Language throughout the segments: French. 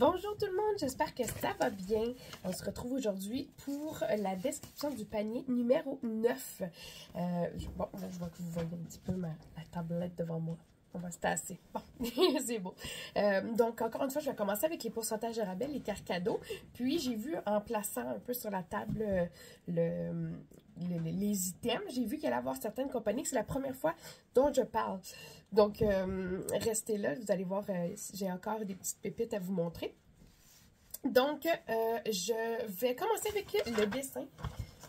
Bonjour tout le monde, j'espère que ça va bien. On se retrouve aujourd'hui pour la description du panier numéro 9. Bon, là, je vois que vous voyez un petit peu la tablette devant moi. On va se tasser. Bon, c'est beau. Donc, encore une fois, je vais commencer avec les pourcentages de rabais, les cartes cadeaux. Puis, j'ai vu, en plaçant un peu sur la table les items, j'ai vu qu'il allait y avoir certaines compagnies que c'est la première fois dont je parle. Donc, restez là, vous allez voir, j'ai encore des petites pépites à vous montrer. Donc, je vais commencer avec le dessin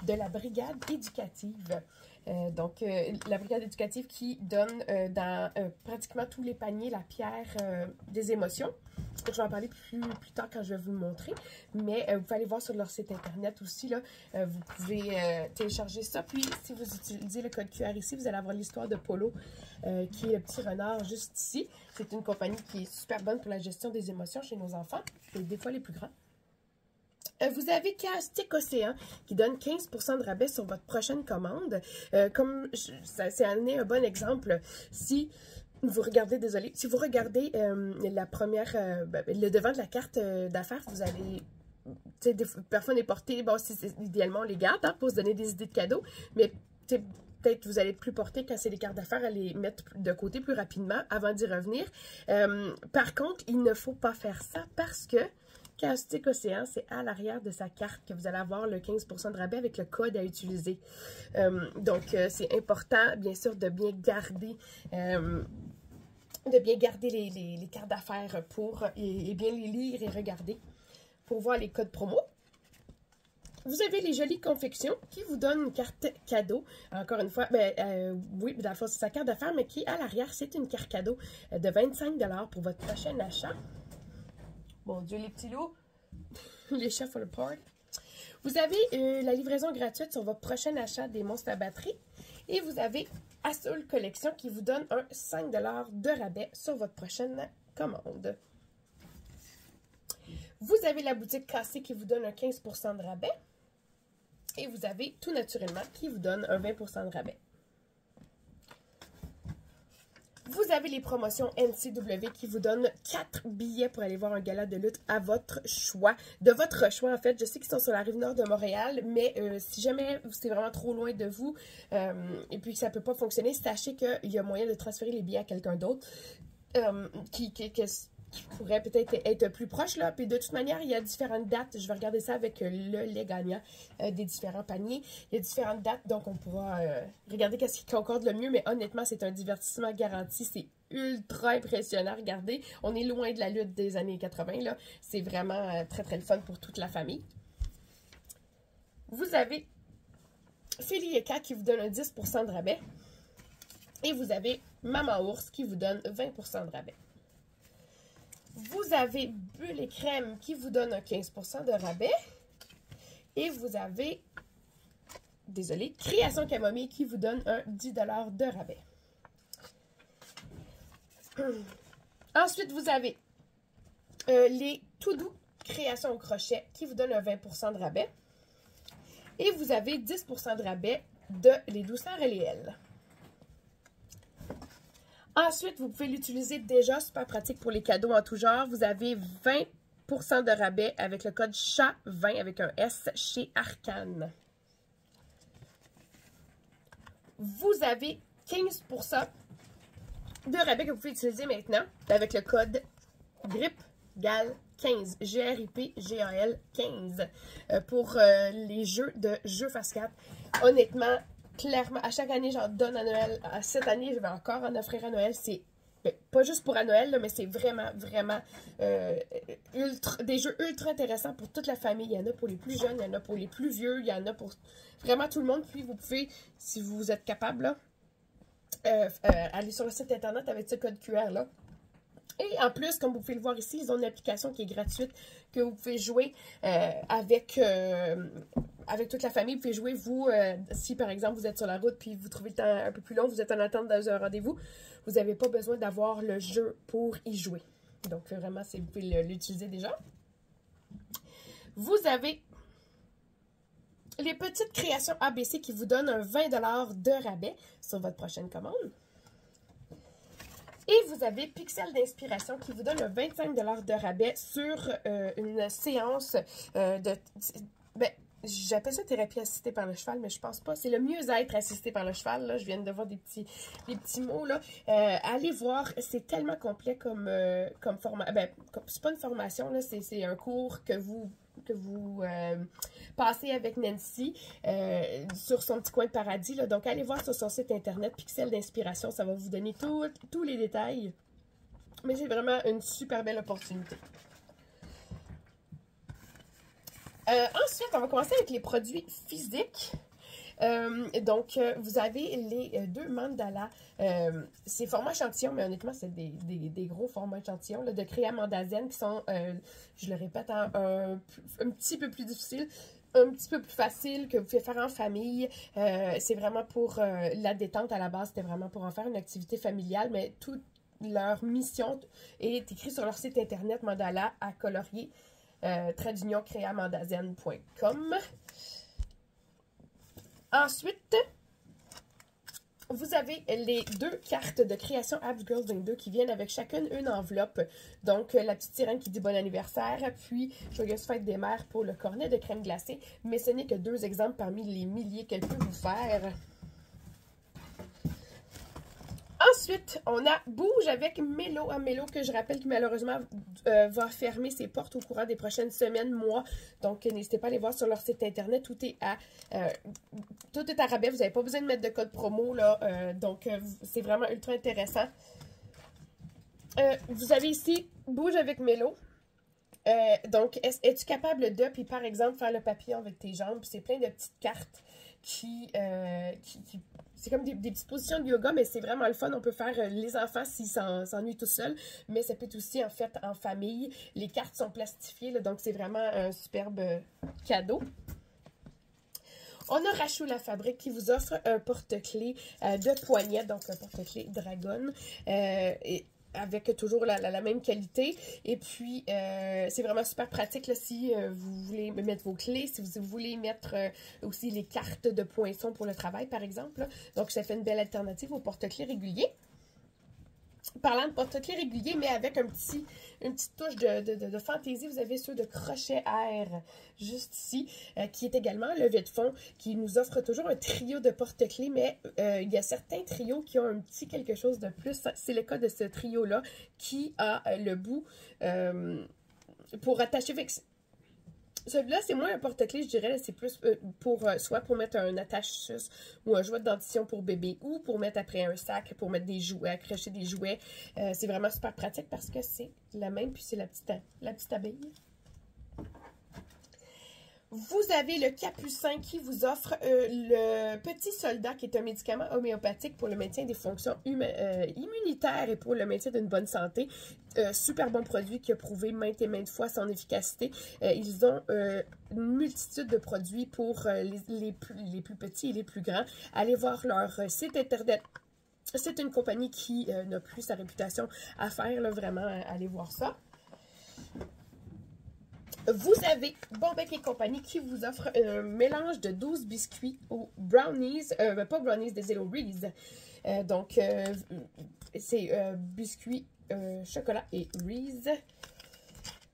de la brigade éducative. La brigade éducative qui donne dans pratiquement tous les paniers la pierre des émotions. Je vais en parler plus tard quand je vais vous le montrer. Mais vous pouvez aller voir sur leur site internet aussi. Là, vous pouvez télécharger ça. Puis, si vous utilisez le code QR ici, vous allez avoir l'histoire de Polo, qui est le petit renard juste ici. C'est une compagnie qui est super bonne pour la gestion des émotions chez nos enfants, et des fois les plus grands. Vous avez Castic Océan qui donne 15% de rabais sur votre prochaine commande. C'est un bon exemple. Si vous regardez, si vous regardez la première, le devant de la carte d'affaires, vous allez, parfois les porter, bon, idéalement on les garde pour se donner des idées de cadeaux, mais peut-être vous allez être plus porté quand c'est les cartes d'affaires à les mettre de côté plus rapidement avant d'y revenir. Par contre, il ne faut pas faire ça parce que Castic Océan, c'est à l'arrière de sa carte que vous allez avoir le 15% de rabais avec le code à utiliser. C'est important, bien sûr, de bien garder, les cartes d'affaires et bien les lire et regarder pour voir les codes promo. Vous avez les jolies confections qui vous donnent une carte cadeau. Encore une fois, oui, dans le fond, c'est sa carte d'affaires, mais qui, à l'arrière, c'est une carte cadeau de 25 $ pour votre prochain achat. Mon Dieu, les petits loups, les chats for the park. Vous avez la livraison gratuite sur votre prochain achat des monstres à batterie. Et vous avez Assault Collection qui vous donne un 5 $ de rabais sur votre prochaine commande. Vous avez la boutique Cassé qui vous donne un 15% de rabais. Et vous avez Tout Naturellement qui vous donne un 20% de rabais. Vous avez les promotions NCW qui vous donnent 4 billets pour aller voir un gala de lutte à votre choix. De votre choix, en fait. Je sais qu'ils sont sur la rive nord de Montréal, mais si jamais c'est vraiment trop loin de vous et puis que ça ne peut pas fonctionner, sachez qu'il y a moyen de transférer les billets à quelqu'un d'autre qui pourrait peut-être être plus proche, là. Puis de toute manière, il y a différentes dates. Je vais regarder ça avec les gagnants des différents paniers. Il y a différentes dates, donc on pourra regarder qu'est-ce qui concorde le mieux. Mais honnêtement, c'est un divertissement garanti. C'est ultra impressionnant. Regardez, on est loin de la lutte des années 80, là. C'est vraiment très, très le fun pour toute la famille. Vous avez Philly et Kat qui vous donne un 10% de rabais. Et vous avez Maman Ours qui vous donne 20% de rabais. Vous avez Bulle et Crème qui vous donne un 15% de rabais. Et vous avez, Création Camomille qui vous donne un 10 $ de rabais. Ensuite, vous avez les Tout Doux Création au crochet qui vous donnent un 20% de rabais. Et vous avez 10% de rabais de Les Douceurs et les L. Ensuite, vous pouvez l'utiliser déjà, super pratique pour les cadeaux en tout genre. Vous avez 20% de rabais avec le code CHAT20 avec un S chez Arcane. Vous avez 15% de rabais que vous pouvez utiliser maintenant avec le code GRIPGAL15, GRIPGAL 15 pour les jeux face 4. Honnêtement, clairement, à chaque année, j'en donne à Noël. Cette année, je vais encore en offrir à Noël. C'est pas juste pour à Noël, là, mais c'est vraiment, vraiment des jeux ultra intéressants pour toute la famille. Il y en a pour les plus jeunes, il y en a pour les plus vieux, il y en a pour vraiment tout le monde. Puis vous pouvez, si vous êtes capable, là, aller sur le site internet avec ce code QR là. Et en plus, comme vous pouvez le voir ici, ils ont une application qui est gratuite que vous pouvez jouer avec toute la famille. Vous pouvez jouer, vous, si par exemple vous êtes sur la route puis vous trouvez le temps un peu plus long, vous êtes en attente dans un rendez-vous, vous n'avez pas besoin d'avoir le jeu pour y jouer. Donc vraiment, vous pouvez l'utiliser déjà. Vous avez les petites créations ABC qui vous donnent un 20 $ de rabais sur votre prochaine commande. Et vous avez Pixel d'inspiration qui vous donne un 25 $ de rabais sur une séance de... Ben, j'appelle ça thérapie assistée par le cheval, mais je pense pas. C'est le mieux-être assisté par le cheval. Là. Je viens de voir des petits mots. Là. Allez voir, c'est tellement complet comme formation. Ben, c'est pas une formation, c'est un cours que vous passez avec Nancy sur son petit coin de paradis. Là. Donc, allez voir sur son site internet Pixel d'inspiration. Ça va vous donner tous les détails. Mais c'est vraiment une super belle opportunité. Ensuite, on va commencer avec les produits physiques. Donc, vous avez les deux mandalas. C'est format échantillon, mais honnêtement, c'est des gros formats échantillons là, de Créa Mandazen qui sont, je le répète, un petit peu plus difficiles, un petit peu plus facile, que vous pouvez faire en famille. C'est vraiment pour la détente à la base. C'était vraiment pour en faire une activité familiale, mais toute leur mission est écrite sur leur site internet mandala à colorier. Trait d'union créamandazen.com. Ensuite, vous avez les deux cartes de création Abs Girls 22 qui viennent avec chacune une enveloppe. Donc, la petite sirène qui dit bon anniversaire, puis joyeuse fête des mères pour le cornet de crème glacée. Mais ce n'est que deux exemples parmi les milliers qu'elle peut vous faire. Ensuite, on a Bouge avec Mélo à Mélo, que je rappelle qui malheureusement va fermer ses portes au courant des prochaines semaines, mois. Donc, n'hésitez pas à aller voir sur leur site internet. Tout est à rabais. Vous n'avez pas besoin de mettre de code promo, là. Donc, c'est vraiment ultra intéressant. Vous avez ici Bouge avec Mélo. Donc, es-tu capable de, puis par exemple, faire le papillon avec tes jambes? Puis c'est plein de petites cartes qui c'est comme des petites positions de yoga, mais c'est vraiment le fun. On peut faire les enfants s'ils s'ennuient tout seuls, mais ça peut être aussi en fait en famille. Les cartes sont plastifiées, là, donc c'est vraiment un superbe cadeau. On a Rachou la Fabrique qui vous offre un porte-clés de poignet, donc un porte-clés Dragon. Avec toujours la même qualité. Et puis, c'est vraiment super pratique là, si vous voulez mettre vos clés, si vous voulez mettre aussi les cartes de poinçons pour le travail, par exemple. Là. Donc, ça fait une belle alternative au porte-clés régulier. Parlant de porte-clés régulier, mais avec une petite touche de fantaisie, vous avez ceux de crochet air, juste ici, qui est également levée de fond, qui nous offre toujours un trio de porte-clés, mais il y a certains trios qui ont un petit quelque chose de plus. C'est le cas de ce trio-là, qui a le bout pour attacher avec... Celui-là, c'est moins un porte-clés, je dirais, c'est plus pour soit pour mettre un attache-suce ou un jouet de dentition pour bébé ou pour mettre après un sac, pour mettre des jouets, accrocher des jouets. C'est vraiment super pratique parce que c'est la même, puis c'est la petite abeille. Vous avez le Capucin qui vous offre le petit soldat qui est un médicament homéopathique pour le maintien des fonctions immunitaires et pour le maintien d'une bonne santé. Super bon produit qui a prouvé maintes et maintes fois son efficacité. Ils ont une multitude de produits pour les plus petits et les plus grands. Allez voir leur site internet. C'est une compagnie qui n'a plus sa réputation à faire, là, vraiment, allez voir ça. Vous avez Bonbec et compagnie qui vous offre un mélange de 12 biscuits aux brownies, pas brownies, des Zero Reese. Donc, c'est biscuits, chocolat et Reese.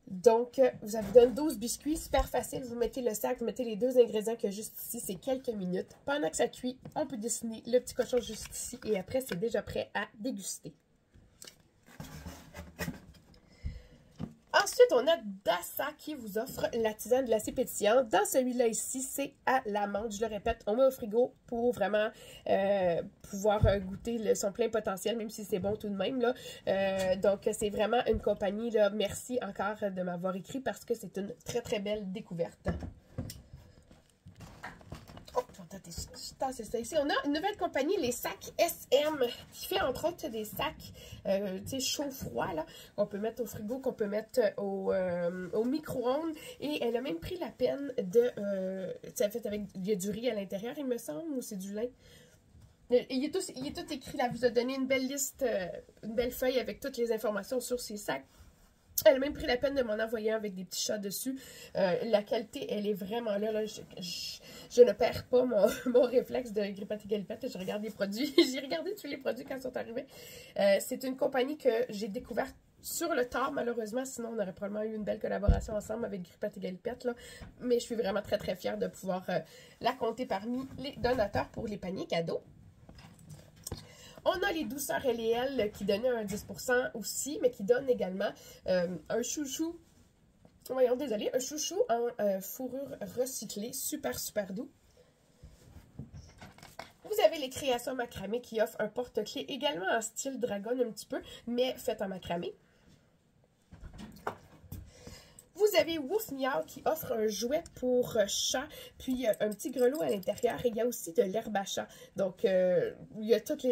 Donc, ça vous donne 12 biscuits, super facile. Vous mettez le sac, vous mettez les deux ingrédients qu'il y a juste ici, c'est quelques minutes. Pendant que ça cuit, on peut dessiner le petit cochon juste ici et après, c'est déjà prêt à déguster. Ensuite, on a Dassa qui vous offre la tisane glacée pétillante. Dans celui-là ici, c'est à l'amande. Je le répète, on met au frigo pour vraiment pouvoir goûter son plein potentiel, même si c'est bon tout de même. Là. Donc, c'est vraiment une compagnie. Là. Merci encore de m'avoir écrit parce que c'est une très, très belle découverte. C'est ça. Ici, on a une nouvelle compagnie, les sacs SM, qui fait entre autres des sacs chaud-froid, là, qu'on peut mettre au frigo, qu'on peut mettre au micro-ondes. Et elle a même pris la peine de... c'est fait avec... Il y a du riz à l'intérieur, il me semble, ou c'est du lin? Il est tout écrit là. Elle vous a donné une belle liste, une belle feuille avec toutes les informations sur ces sacs. Elle a même pris la peine de m'en envoyer un avec des petits chats dessus. La qualité, elle est vraiment là. Je ne perds pas mon réflexe de Grippette et Galipette. Je regarde les produits. J'ai regardé tous les produits quand ils sont arrivés. C'est une compagnie que j'ai découverte sur le tard, malheureusement. Sinon, on aurait probablement eu une belle collaboration ensemble avec Grippette et Galipette, là. Mais je suis vraiment très, très fière de pouvoir la compter parmi les donateurs pour les paniers cadeaux. On a les douceurs L&L qui donnaient un 10% aussi, mais qui donnent également un chouchou, voyons, désolé, un chouchou en fourrure recyclée, super, super doux. Vous avez les créations macramé qui offrent un porte-clés également en style dragon un petit peu, mais fait en macramé. Vous avez Wouf Miaou qui offre un jouet pour chat, puis il y a un petit grelot à l'intérieur et il y a aussi de l'herbe à chat. Donc, il y a toutes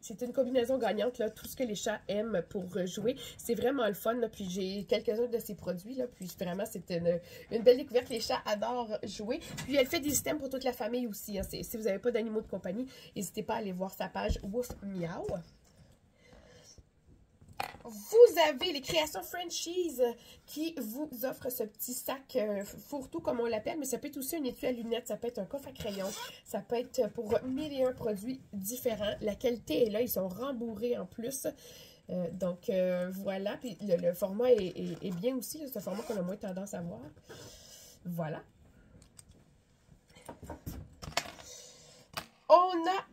c'est une combinaison gagnante, là, tout ce que les chats aiment pour jouer. C'est vraiment le fun, là, puis j'ai quelques-uns de ces produits, là, puis vraiment, c'est une belle découverte. Les chats adorent jouer. Puis, elle fait des systèmes pour toute la famille aussi. Hein. Si vous n'avez pas d'animaux de compagnie, n'hésitez pas à aller voir sa page Wouf Miaou. Vous avez les créations Frenchies qui vous offrent ce petit sac fourre-tout comme on l'appelle, mais ça peut être aussi un étui à lunettes, ça peut être un coffre à crayon, ça peut être pour 1001 produits différents. La qualité est là, ils sont rembourrés en plus. Donc voilà, puis le format est bien aussi, c'est un format qu'on a moins tendance à voir. Voilà. On a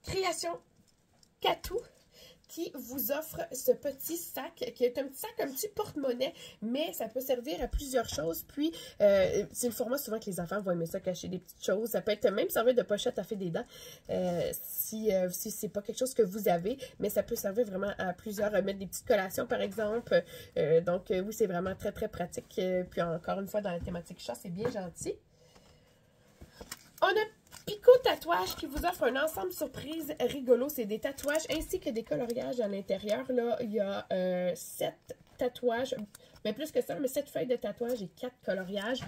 création Catou qui vous offre ce petit sac, qui est un petit sac, un petit porte-monnaie, mais ça peut servir à plusieurs choses. Puis, c'est le format souvent que les enfants vont aimer ça, cacher des petites choses. Ça peut être même servir de pochette à faire des dents, si c'est pas quelque chose que vous avez, mais ça peut servir vraiment à plusieurs, mettre des petites collations, par exemple. Donc, oui, c'est vraiment très, très pratique. Puis, encore une fois, dans la thématique chat, c'est bien gentil. On a Pico Tatouage qui vous offre un ensemble surprise rigolo. C'est des tatouages ainsi que des coloriages à l'intérieur. Là, il y a 7 tatouages, mais plus que ça, mais 7 feuilles de tatouage et 4 coloriages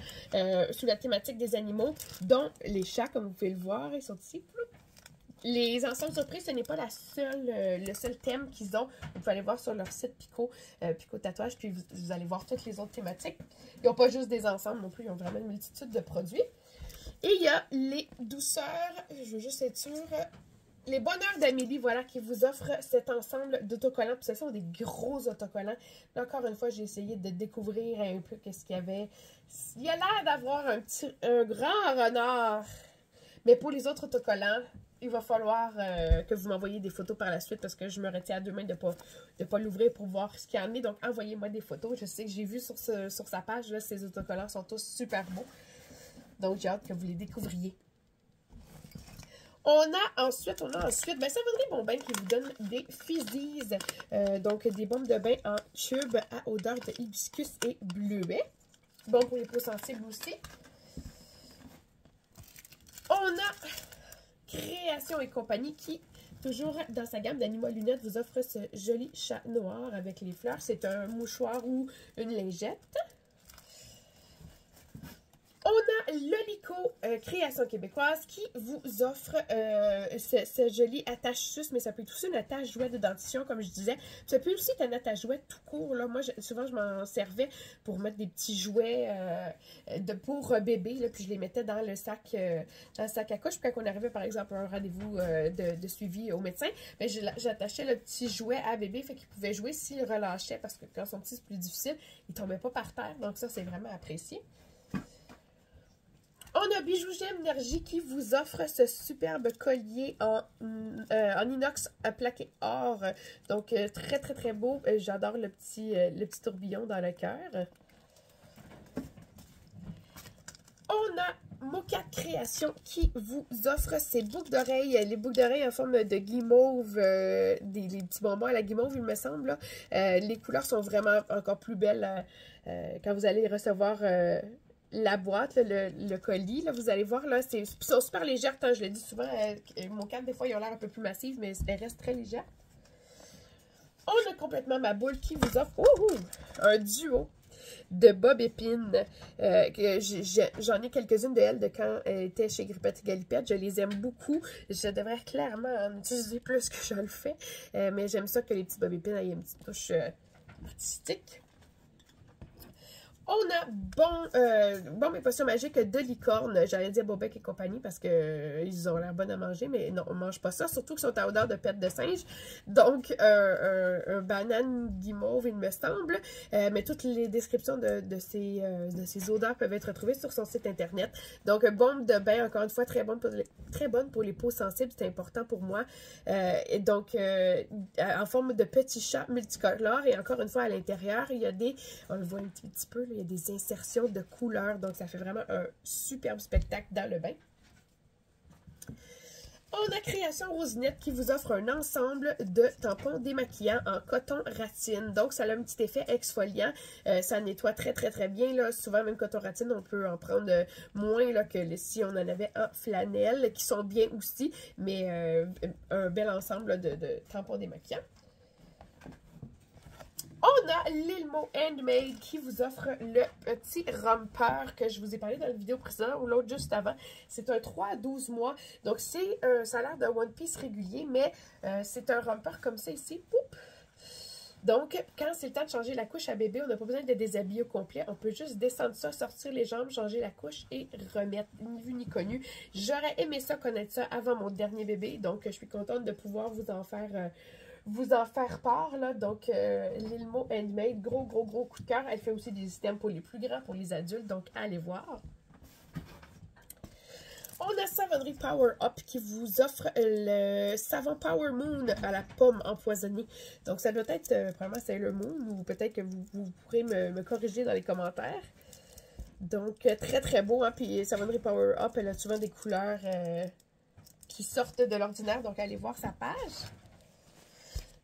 sous la thématique des animaux, dont les chats, comme vous pouvez le voir, ils sont ici. Les ensembles surprises, ce n'est pas le seul thème qu'ils ont. Vous pouvez aller voir sur leur site Pico Tatouage, puis vous allez voir toutes les autres thématiques. Ils n'ont pas juste des ensembles non plus, ils ont vraiment une multitude de produits. Et il y a les douceurs, je veux juste être sûre, les bonheurs d'Amélie, voilà, qui vous offrent cet ensemble d'autocollants. Puis ce sont des gros autocollants. Là, encore une fois, j'ai essayé de découvrir un peu qu'est-ce qu'il y avait. Il y a l'air d'avoir un grand renard. Mais pour les autres autocollants, il va falloir que vous m'envoyiez des photos par la suite parce que je me retiens à deux mains de pas l'ouvrir pour voir ce qu'il y en est. Donc, envoyez-moi des photos. Je sais que j'ai vu sur sa page, là, ces autocollants sont tous super beaux. Donc, j'ai hâte que vous les découvriez. On a ensuite, ben, Savonnerie Bombin qui vous donne des Fizzies. Donc, des bombes de bain en tube à odeur de hibiscus et bleuet. Bon pour les peaux sensibles aussi. On a Création et compagnie qui, toujours dans sa gamme d'animaux à lunettes, vous offre ce joli chat noir avec les fleurs. C'est un mouchoir ou une lingette. On a Lolico Création québécoise qui vous offre ce joli attache-sus, mais ça peut être aussi une attache-jouet de dentition, comme je disais. Ça peut aussi être un attache-jouet tout court. Là. Moi, souvent, je m'en servais pour mettre des petits jouets pour bébé, là, puis je les mettais dans le sac à couche. Puis quand on arrivait, par exemple, à un rendez-vous de suivi au médecin, ben, j'attachais le petit jouet à bébé, fait qu'il pouvait jouer s'il relâchait, parce que quand ils sont petits, c'est plus difficile. Ils ne tombaient pas par terre, donc ça, c'est vraiment apprécié. On a Bijoux Gemme Énergie qui vous offre ce superbe collier en inox à plaqué or. Donc, très, très, très beau. J'adore le petit tourbillon dans le cœur. On a Mocha Création qui vous offre ces boucles d'oreilles. Les boucles d'oreilles en forme de guimauve, les petits bonbons à la guimauve, il me semble. Les couleurs sont vraiment encore plus belles quand vous allez recevoir la boîte, le colis, là, vous allez voir, là, ils sont super légères, hein, je le dis souvent, mon cadre, des fois, ils ont l'air un peu plus massifs, mais elles restent très légères. On a complètement ma boule qui vous offre un duo de Bob Épine. J'en ai quelques-unes de elles de quand elle était chez Grippette et Galipette. Je les aime beaucoup. Je devrais clairement en utiliser plus que je le fais. Mais j'aime ça que les petits Bob Épine aient une petite touche artistique. On a Bombe et potions magiques de licorne. J'allais dire Bobec et compagnie parce que ils ont l'air bonnes à manger, mais non, on mange pas ça. Surtout qu'ils sont à odeur de pète de singe. Donc, un banane guimauve, il me semble. Mais toutes les descriptions de ces odeurs peuvent être retrouvées sur son site internet. Donc, bombe de bain, encore une fois, très bonne pour les peaux sensibles. C'est important pour moi. Et donc, en forme de petit chat multicolore. Et encore une fois, à l'intérieur, il y a des... On le voit un petit peu, là, il y a des insertions de couleurs, donc ça fait vraiment un superbe spectacle dans le bain. On a Création Rosinette qui vous offre un ensemble de tampons démaquillants en coton ratine. Donc, ça a un petit effet exfoliant. Ça nettoie très, très, très bien. Là. Souvent, même coton ratine, on peut en prendre moins là, que si on en avait en flanelle, qui sont bien aussi, mais un bel ensemble là, de tampons démaquillants. On a Lilmo Handmade qui vous offre le petit romper que je vous ai parlé dans la vidéo précédente ou l'autre juste avant. C'est un 3 à 12 mois. Donc, c'est ça a l'air d'un One Piece régulier, mais c'est un romper comme ça ici. Oups. Donc, quand c'est le temps de changer la couche à bébé, on n'a pas besoin de déshabiller au complet. On peut juste descendre ça, sortir les jambes, changer la couche et remettre, ni vu ni connu. J'aurais aimé ça, connaître ça avant mon dernier bébé. Donc, je suis contente de pouvoir vous en faire part, là. Donc, Lilmo Handmade, gros coup de cœur. Elle fait aussi des items pour les plus grands, pour les adultes, donc allez voir. On a Savonnerie Power Up qui vous offre le savon Power Moon à la pomme empoisonnée. Donc, ça doit être, probablement, Sailor Moon, ou peut-être que vous pourrez me corriger dans les commentaires. Donc, très, très beau, hein. Puis, Savonnerie Power Up, elle a souvent des couleurs qui sortent de l'ordinaire, donc allez voir sa page.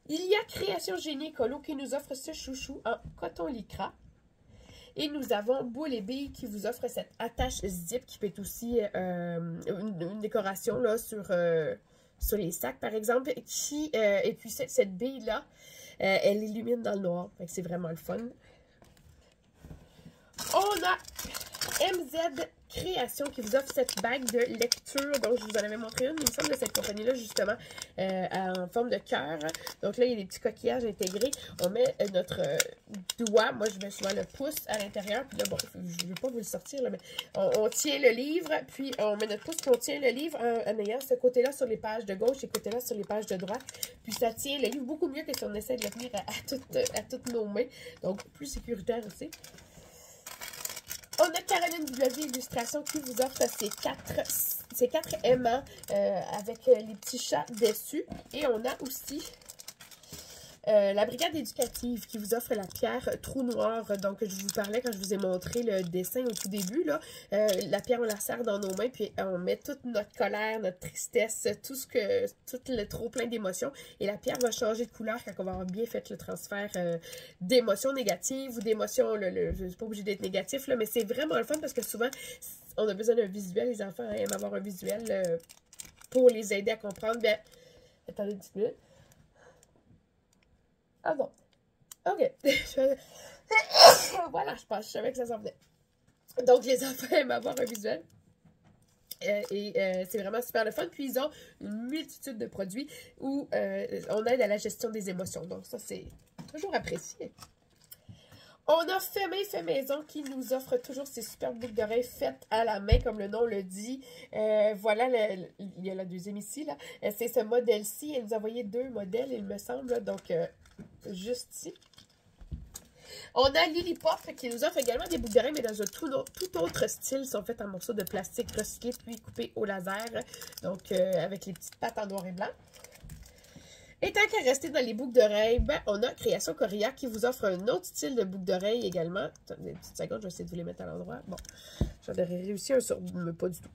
Il y a Création Génie Écolo qui nous offre ce chouchou en coton lycra. Et nous avons Boule et Billes qui vous offre cette attache zip qui peut être aussi une décoration là, sur les sacs, par exemple. Et puis cette bille-là, elle illumine dans le noir. C'est vraiment le fun. On a MZ Création qui vous offre cette bague de lecture. Donc, je vous en avais montré une, il me semble, de cette compagnie-là, justement, en forme de cœur. Donc là, il y a des petits coquillages intégrés. On met notre doigt, moi je mets souvent le pouce à l'intérieur. Puis là, bon, je ne vais pas vous le sortir, là, mais on tient le livre, puis on met notre pouce, puis on tient le livre en ayant ce côté-là sur les pages de gauche et ce côté-là sur les pages de droite. Puis ça tient le livre beaucoup mieux que si on essaie de le tenir à toutes nos mains. Donc, plus sécuritaire aussi. On a Caroline W Illustration qui vous offre ces quatre aimants avec les petits chats dessus. Et on a aussi la Brigade éducative qui vous offre la pierre trou noir. Donc, je vous parlais quand je vous ai montré le dessin au tout début. Là, la pierre, on la serre dans nos mains, puis on met toute notre colère, notre tristesse, tout le trop plein d'émotions. Et la pierre va changer de couleur quand on va avoir bien fait le transfert d'émotions négatives ou d'émotions, je ne suis pas obligée d'être négatif, là, mais c'est vraiment le fun parce que souvent, on a besoin d'un visuel. Les enfants aiment avoir un visuel pour les aider à comprendre. Bien, attendez une petite minute. Ah bon. OK. Voilà, je savais que ça s'en venait. Donc, les enfants aiment avoir un visuel. C'est vraiment super le fun. Puis, ils ont une multitude de produits où on aide à la gestion des émotions. Donc, ça, c'est toujours apprécié. On a Fait Maison qui nous offre toujours ces superbes boucles d'oreilles faites à la main, comme le nom le dit. Voilà, il y a la deuxième ici, là. C'est ce modèle-ci. Elle nous a envoyé 2 modèles, il me semble. Là, donc, juste ici. On a Lily Pop qui nous offre également des boucles d'oreilles, mais dans un tout autre style. Ils sont faits en morceaux de plastique recyclés puis coupés au laser. Donc, avec les petites pattes en noir et blanc. Et tant qu'à rester dans les boucles d'oreilles, ben, on a Création Coria qui vous offre un autre style de boucles d'oreilles également. Attendez une petite seconde, je vais essayer de vous les mettre à l'endroit. Bon, j'en aurais réussi un sur... mais pas du tout.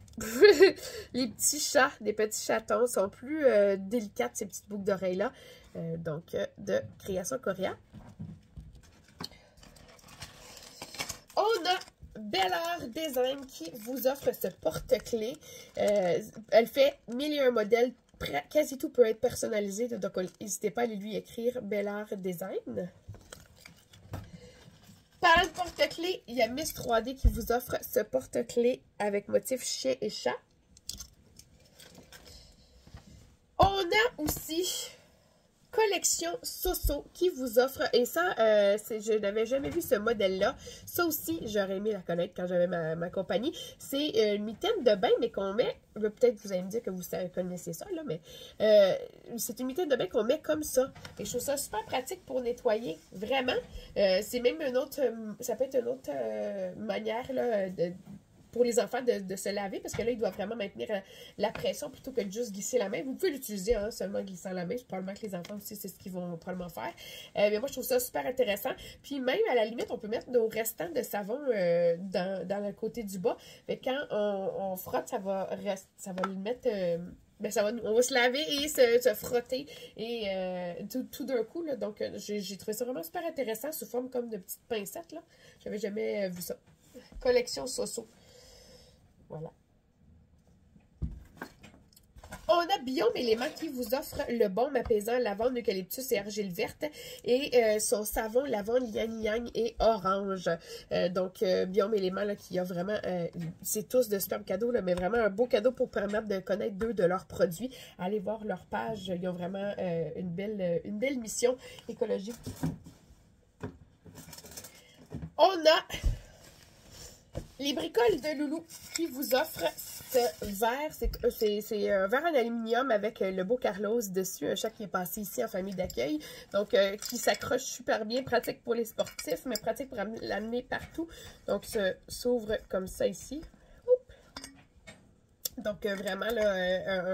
Les petits chats, des petits chatons sont plus délicates, ces petites boucles d'oreilles-là. Donc, de Création Coria. On a Bel Art Design qui vous offre ce porte-clés. Elle fait 1001 modèles. Quasi tout peut être personnalisé, donc n'hésitez pas à lui écrire Bel Art Design. Parlant de porte-clés, il y a Miss 3D qui vous offre ce porte-clés avec motif chien et chat. On a aussi collection Soso qui vous offre, et ça, je n'avais jamais vu ce modèle-là. Ça aussi, j'aurais aimé la connaître quand j'avais ma compagnie. C'est une mitaine de bain, mais qu'on met, peut-être vous allez me dire que vous connaissez ça, là, mais c'est une mitaine de bain qu'on met comme ça. Et je trouve ça super pratique pour nettoyer, vraiment. C'est même une autre, ça peut être une autre manière, là, pour les enfants de se laver, parce que là, ils doivent vraiment maintenir la pression plutôt que de juste glisser la main. Vous pouvez l'utiliser hein, seulement glissant la main. Probablement que les enfants aussi, c'est ce qu'ils vont probablement faire. Mais moi, je trouve ça super intéressant. Puis même, à la limite, on peut mettre nos restants de savon dans le côté du bas. Mais quand on frotte, ça va le mettre... on va se laver et se frotter et tout d'un coup. Là, donc, j'ai trouvé ça vraiment super intéressant sous forme comme de petites pincettes. Là. J'avais jamais vu ça. Collection Soso. Voilà. On a Biome Éléments qui vous offre le baume apaisant lavande, eucalyptus et argile verte et son savon lavande, yang yang et orange. Donc, Biome Éléments là, qui a vraiment, c'est tous de super cadeaux, là, mais vraiment un beau cadeau pour permettre de connaître deux de leurs produits. Allez voir leur page, ils ont vraiment une belle mission écologique. On a les bricoles de Loulou qui vous offrent ce verre. C'est un verre en aluminium avec le beau Carlos dessus, un chat qui est passé ici en famille d'accueil. Donc, qui s'accroche super bien, pratique pour les sportifs, mais pratique pour l'amener partout. Donc, ça s'ouvre comme ça ici. Donc, vraiment, là,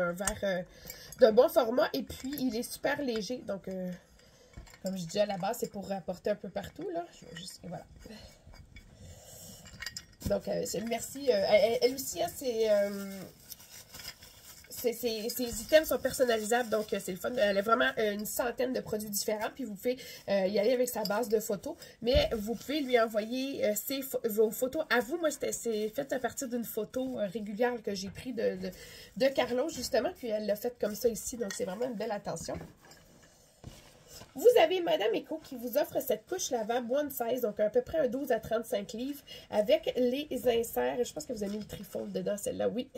un verre de bon format. Et puis, il est super léger. Donc, comme je disais à la base, c'est pour rapporter un peu partout. Là. Je vais juste, et voilà. Donc, merci. Elle aussi, hein, ses items sont personnalisables, donc c'est le fun. Elle a vraiment une centaine de produits différents, puis vous pouvez y aller avec sa base de photos, mais vous pouvez lui envoyer vos photos à vous. Moi, c'est fait à partir d'une photo régulière que j'ai prise de Carlos, justement, puis elle l'a fait comme ça ici, donc c'est vraiment une belle attention. Vous avez Madame Eco qui vous offre cette couche lavable one size, donc à peu près un 12 à 35 livres, avec les inserts. Je pense que vous avez mis le trifold dedans, celle-là, oui.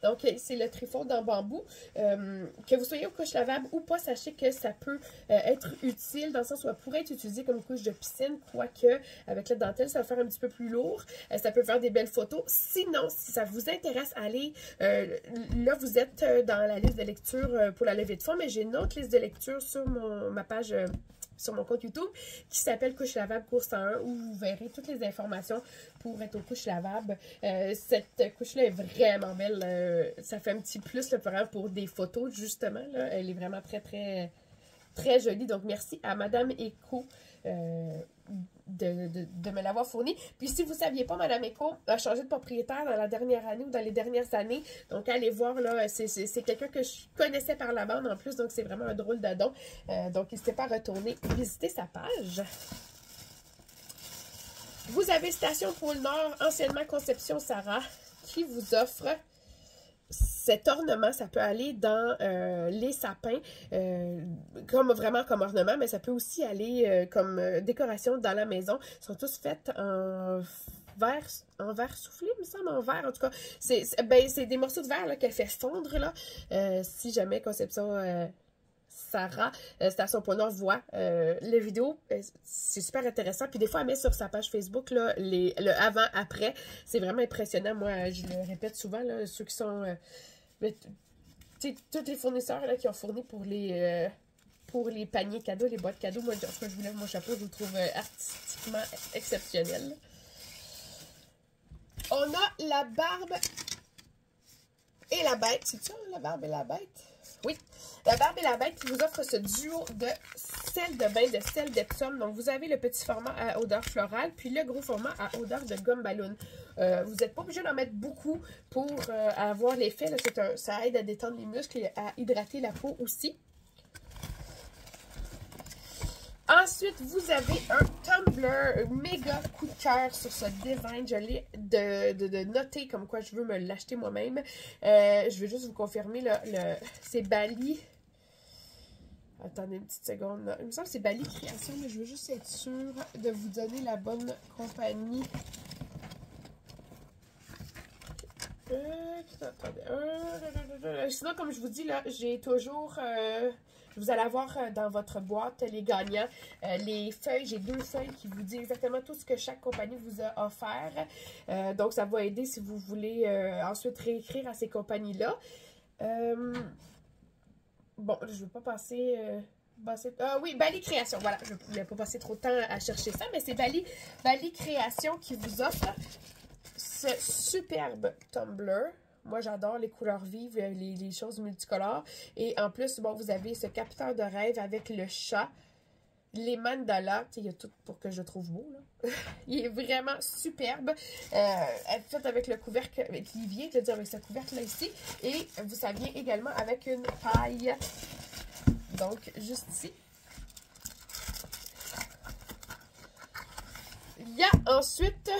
Donc, c'est le trifold en bambou. Que vous soyez aux couches lavables ou pas, sachez que ça peut être utile, dans le sens où elle pourrait être utilisée comme couche de piscine, quoique, avec la dentelle, ça va faire un petit peu plus lourd. Ça peut faire des belles photos. Sinon, si ça vous intéresse, allez, là, vous êtes dans la liste de lecture pour la levée de fonds, mais j'ai une autre liste de lecture sur ma page sur mon compte YouTube qui s'appelle Couche lavable cours 101 où vous verrez toutes les informations pour être aux couches lavables. Cette couche-là est vraiment belle. Ça fait un petit plus là, pour des photos, justement. Là. Elle est vraiment très, très, très jolie. Donc, merci à Madame Eco de me l'avoir fourni. Puis, si vous ne saviez pas, Madame Eco a changé de propriétaire dans la dernière année ou dans les dernières années. Donc, allez voir, là, c'est quelqu'un que je connaissais par la bande en plus. Donc, c'est vraiment un drôle d'adon. Donc, n'hésitez pas à retourner visiter sa page. Vous avez Station Pôle Nord, anciennement Conception Sarah, qui vous offre cet ornement. Ça peut aller dans les sapins, vraiment comme ornement, mais ça peut aussi aller comme décoration dans la maison. Ils sont tous faits en verre soufflé, il me semble, en verre. En tout cas, c'est des morceaux de verre qu'elle fait fondre, là. Si jamais Conception Sarah, Station Pôle Nord, voit les vidéos, c'est super intéressant. Puis des fois, elle met sur sa page Facebook là, le avant-après. C'est vraiment impressionnant. Moi, je le répète souvent, là, ceux qui sont... tous les fournisseurs là, qui ont fourni pour les paniers cadeaux, les boîtes cadeaux, moi, je vous lève mon chapeau, je vous trouve artistiquement exceptionnel. On a la barbe et la bête. C'est ça, la barbe et la bête? Oui, la barbe et la bête qui vous offre ce duo de sel de bain, de sel d'Epsom. Donc, vous avez le petit format à odeur florale, puis le gros format à odeur de gomme ballon. Vous n'êtes pas obligé d'en mettre beaucoup pour avoir l'effet. Ça aide à détendre les muscles et à hydrater la peau aussi. Ensuite, vous avez un tumbler méga coup de cœur sur ce design. Je l'ai de noter comme quoi je veux me l'acheter moi-même. Je vais juste vous confirmer, c'est Bali. Attendez une petite seconde. Là. Il me semble que c'est Bali Création, mais je veux juste être sûre de vous donner la bonne compagnie. Attendez. Sinon, comme je vous dis, là, j'ai toujours... vous allez avoir dans votre boîte les gagnants, les feuilles. J'ai 2 feuilles qui vous disent exactement tout ce que chaque compagnie vous a offert. Donc, ça va aider si vous voulez ensuite réécrire à ces compagnies-là. Bon, je ne veux pas passer... oui, Bali Création. Voilà, je ne voulais pas passer trop de temps à chercher ça, mais c'est Bali Création qui vous offre ce superbe tumbler. Moi, j'adore les couleurs vives, les choses multicolores. Et en plus, bon, vous avez ce capteur de rêve avec le chat, les mandalas. Il y a tout pour que je le trouve beau, là. Il est vraiment superbe. Fait avec le couvercle, avec Livier, je veux dire, avec ce couvercle-là ici. Et ça vient également avec une paille. Donc, juste ici. Il y a ensuite...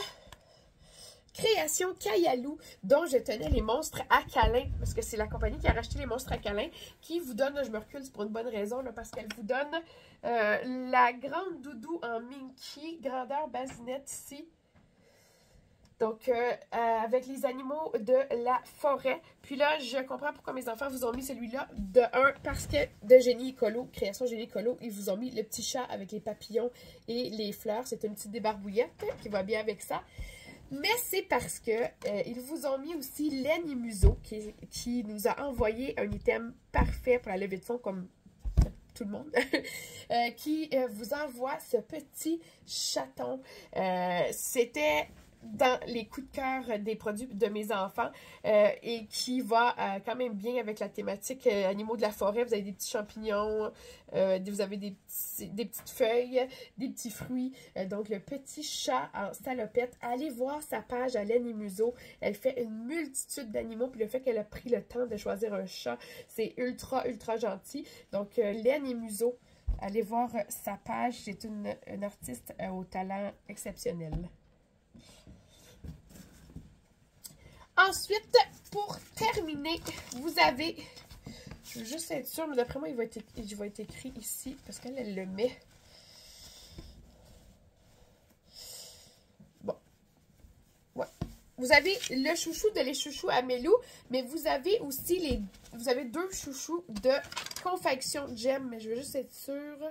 Création Kayalou, dont je tenais les monstres à câlin, parce que c'est la compagnie qui a racheté les monstres à câlin, qui vous donne, là, je me recule, c'est pour une bonne raison, là, parce qu'elle vous donne la grande doudou en Minky, grandeur basinette ici. Donc, avec les animaux de la forêt. Puis là, je comprends pourquoi mes enfants vous ont mis celui-là. De un, parce que de Génie Écolo, Création Génie Écolo, ils vous ont mis le petit chat avec les papillons et les fleurs. C'est une petite débarbouillette qui va bien avec ça. Mais c'est parce que ils vous ont mis aussi Lenny Museau qui nous a envoyé un item parfait pour la levée de fonds comme tout le monde, qui vous envoie ce petit chaton. C'était dans les coups de cœur des produits de mes enfants et qui va quand même bien avec la thématique animaux de la forêt. Vous avez des petits champignons, vous avez des petites feuilles, des petits fruits. Donc, le petit chat en salopette. Allez voir sa page à Lenny Museau. Elle fait une multitude d'animaux. Puis le fait qu'elle a pris le temps de choisir un chat, c'est ultra, ultra gentil. Donc, Lenny Museau, allez voir sa page. C'est une artiste au talent exceptionnel. Ensuite, pour terminer, vous avez, je veux juste être sûre, mais d'après moi, il va être écrit ici, parce qu'elle le met. Bon. Ouais. Vous avez le chouchou de les chouchous à Mélou, mais vous avez aussi vous avez 2 chouchous de confection Gem, mais je veux juste être sûre.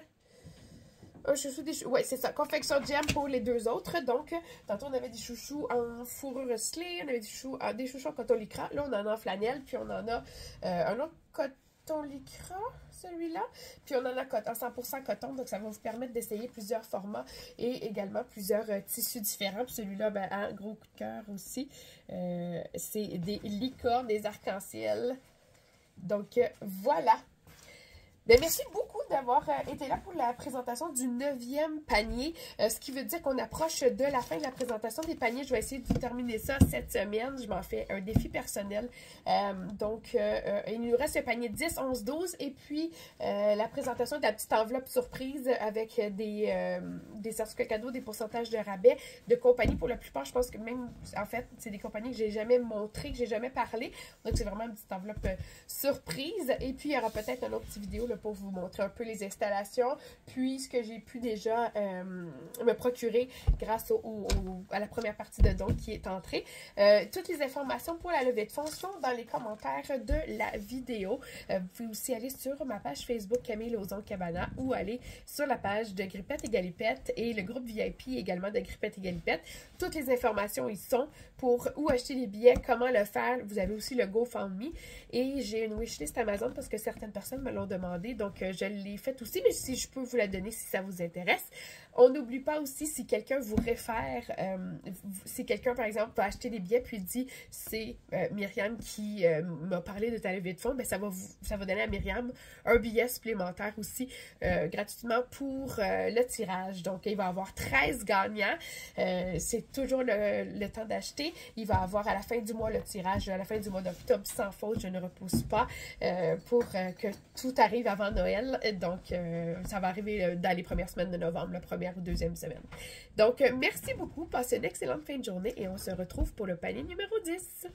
Un chouchou des chouchous. Oui, c'est ça. Confection Gem pour les 2 autres. Donc, tantôt, on avait des chouchous en fourrure recyclée. On avait des chouchous en coton lycra. Là, on en a en flanelle. Puis, on en a un autre coton lycra, celui-là. Puis, on en a en 100% coton. Donc, ça va vous permettre d'essayer plusieurs formats et également plusieurs tissus différents. Puis, celui-là, ben, un gros coup de cœur aussi. C'est des licornes, des arcs-en-ciel. Donc, voilà. Bien, merci beaucoup d'avoir été là pour la présentation du 9e panier, ce qui veut dire qu'on approche de la fin de la présentation des paniers. Je vais essayer de vous terminer ça cette semaine. Je m'en fais un défi personnel. Il nous reste le panier 10, 11, 12 et puis la présentation de la petite enveloppe surprise avec des certificats cadeaux, des pourcentages de rabais de compagnies. Pour la plupart, je pense que même, en fait, c'est des compagnies que j'ai jamais montrées, que j'ai jamais parlé. Donc, c'est vraiment une petite enveloppe surprise. Et puis, il y aura peut-être une autre petite vidéo là, pour vous montrer un peu les installations, puis ce que j'ai pu déjà me procurer grâce à la première partie de don qui est entrée. Toutes les informations pour la levée de fonds sont dans les commentaires de la vidéo. Vous pouvez aussi aller sur ma page Facebook Camille Lauzon Cabana ou aller sur la page de Grippette et Galipette et le groupe VIP également de Grippette et Galipette. Toutes les informations y sont pour où acheter les billets, comment le faire. Vous avez aussi le GoFundMe et j'ai une wishlist Amazon parce que certaines personnes me l'ont demandé. Donc, je l'ai faite aussi, mais si je peux vous la donner si ça vous intéresse. On n'oublie pas aussi si quelqu'un vous réfère, si quelqu'un, par exemple, va acheter des billets puis dit c'est Myriam qui m'a parlé de ta levée de fonds, bien, ça va donner à Myriam un billet supplémentaire aussi gratuitement pour le tirage. Donc, il va y avoir 13 gagnants. C'est toujours le temps d'acheter. Il va y avoir à la fin du mois le tirage, à la fin du mois d'octobre, sans faute, je ne repousse pas pour que tout arrive avant Noël. Donc, ça va arriver dans les premières semaines de novembre, la première ou deuxième semaine. Donc, merci beaucoup. Passez une excellente fin de journée et on se retrouve pour le panier numéro 10.